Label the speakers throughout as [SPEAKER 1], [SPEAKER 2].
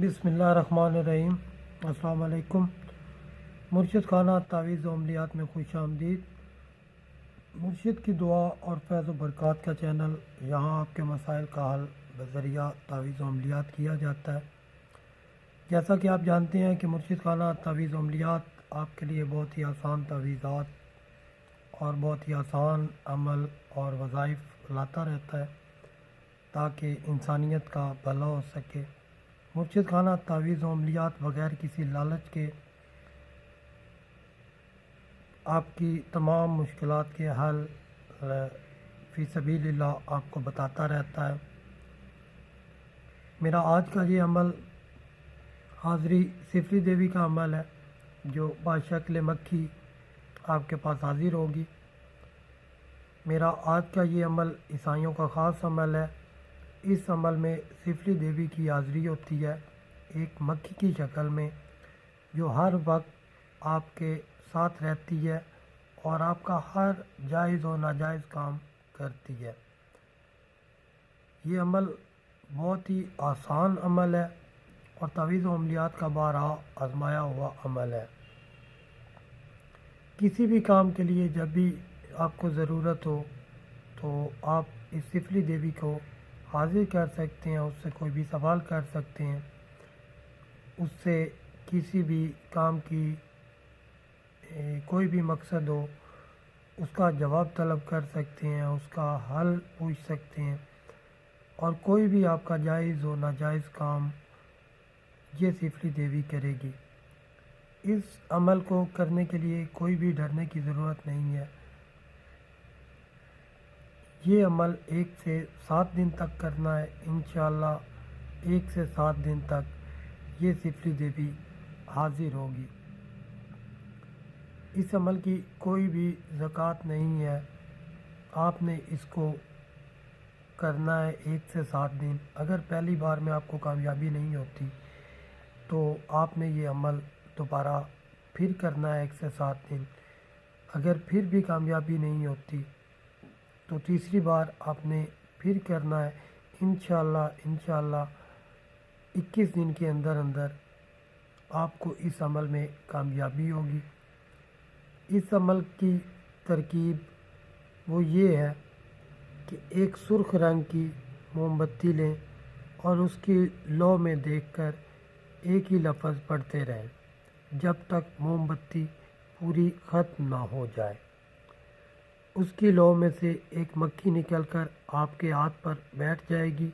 [SPEAKER 1] बिस्मिल्लाहिर्रहमानिर्रहीम। अस्सलाम वालेकुम। मुर्शिद खाना तावीज़ व अमलियात में खुश आमदीद। मुर्शिद की दुआ और फैज़ व बरक़ात का चैनल, यहाँ आपके मसाइल का हल बज़रिया तावीज़ व अमलियात किया जाता है। जैसा कि आप जानते हैं कि मुर्शिद खाना तावीज़ व अमलियात आपके लिए बहुत ही आसान तावीज़ात और बहुत ही आसान अमल और वज़ाइफ लाता रहता है ताकि इंसानियत का भला हो सके। मुर्शिद खाना तावीज़ व अमलियात बग़ैर किसी लालच के आपकी तमाम मुश्किलात के हल फ़ी सबीलिल्लाह आपको बताता रहता है। मेरा आज का ये अमल हाज़री सिफली देवी का अमल है, जो बाशक्ल मक्खी आपके पास हाज़िर होगी। मेरा आज का ये अमल ईसाइयों का ख़ास अमल है। इस अमल में सिफली देवी की हाज़री होती है, एक मक्खी की शक्ल में, जो हर वक्त आपके साथ रहती है और आपका हर जायज़ और नाजायज़ काम करती है। ये अमल बहुत ही आसान अमल है और तावीज़ व अमलियात का बारहा आज़माया हुआ अमल है। किसी भी काम के लिए जब भी आपको ज़रूरत हो तो आप इस सिफली देवी को हाज़िर कर सकते हैं, उससे कोई भी सवाल कर सकते हैं, उससे किसी भी काम की कोई भी मकसद हो उसका जवाब तलब कर सकते हैं, उसका हल पूछ सकते हैं और कोई भी आपका जायज़ हो नाजायज़ काम ये सिफली देवी करेगी। इस अमल को करने के लिए कोई भी डरने की ज़रूरत नहीं है। ये अमल 1 से 7 दिन तक करना है। इंशाअल्लाह 1 से 7 दिन तक ये सिफली देवी हाज़िर होगी। इस अमल की कोई भी ज़कात नहीं है। आपने इसको करना है 1 से 7 दिन। अगर पहली बार में आपको कामयाबी नहीं होती तो आपने ये अमल दोबारा फिर करना है 1 से 7 दिन। अगर फिर भी कामयाबी नहीं होती तो तीसरी बार आपने फिर करना है। इंशाअल्लाह 21 दिन के अंदर अंदर आपको इस अमल में कामयाबी होगी। इस अमल की तरकीब वो ये है कि एक सुर्ख रंग की मोमबत्ती लें और उसकी लौ में देखकर एक ही लफ्ज़ पढ़ते रहें जब तक मोमबत्ती पूरी ख़त्म ना हो जाए। उसकी लौ में से एक मक्खी निकलकर आपके हाथ पर बैठ जाएगी।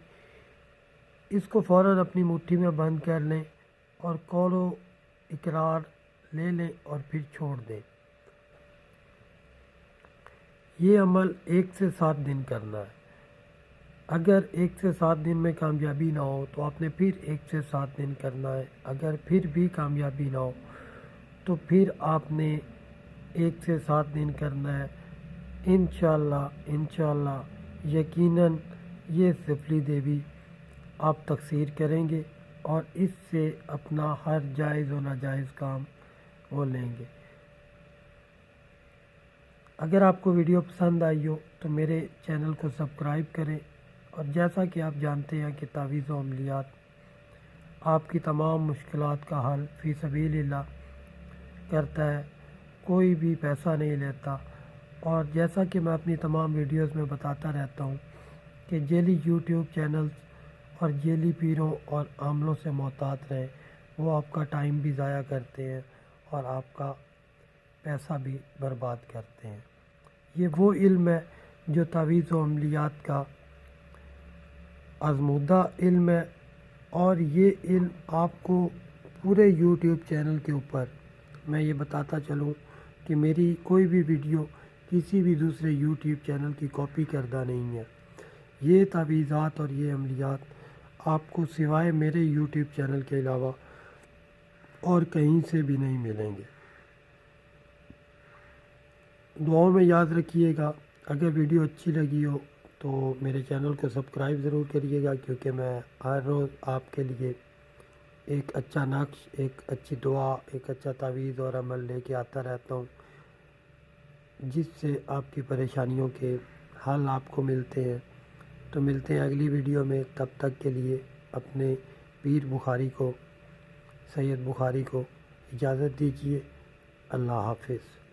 [SPEAKER 1] इसको फ़ौरन अपनी मुट्ठी में बंद कर लें और कौलो इकरार ले लें और फिर छोड़ दें। ये अमल 1 से 7 दिन करना है। अगर 1 से 7 दिन में कामयाबी ना हो तो आपने फिर 1 से 7 दिन करना है। अगर फिर भी कामयाबी ना हो तो फिर आपने 1 से 7 दिन करना है। इंशाअल्लाह यकीनन ये सिफली देवी आप तकसीर करेंगे और इससे अपना हर जायज़ और नाजायज़ काम वो लेंगे। अगर आपको वीडियो पसंद आई हो तो मेरे चैनल को सब्सक्राइब करें। और जैसा कि आप जानते हैं कि तावीज़ व अमलियात आपकी तमाम मुश्किलात का हल फ़ी सबीलिल्लाह करता है, कोई भी पैसा नहीं लेता। और जैसा कि मैं अपनी तमाम वीडियोस में बताता रहता हूँ कि जेली यूट्यूब चैनल्स और जेली पीरों और आमलों से मोहतात रहें। वो आपका टाइम भी ज़ाया करते हैं और आपका पैसा भी बर्बाद करते हैं। ये वो इल्म है जो तावीज़ व अमलियात का आज़मूदा इल्म है और ये इल्म आपको पूरे यूट्यूब चैनल के ऊपर मैं ये बताता चलूँ कि मेरी कोई भी वीडियो किसी भी दूसरे यूट्यूब चैनल की कॉपी करदा नहीं है। ये तावीज़ात और ये अमलियात आपको सिवाय मेरे यूट्यूब चैनल के अलावा और कहीं से भी नहीं मिलेंगे। दुआओं में याद रखिएगा। अगर वीडियो अच्छी लगी हो तो मेरे चैनल को सब्सक्राइब ज़रूर करिएगा, क्योंकि मैं हर रोज़ आपके लिए एक अच्छा नक्श, एक अच्छी दुआ, एक अच्छा तावीज़ और अमल लेके आता रहता हूँ, जिससे आपकी परेशानियों के हल आपको मिलते हैं। तो मिलते हैं अगली वीडियो में। तब तक के लिए अपने پیر بخاری کو، سید بخاری کو اجازت دیجیے۔ اللہ حافظ۔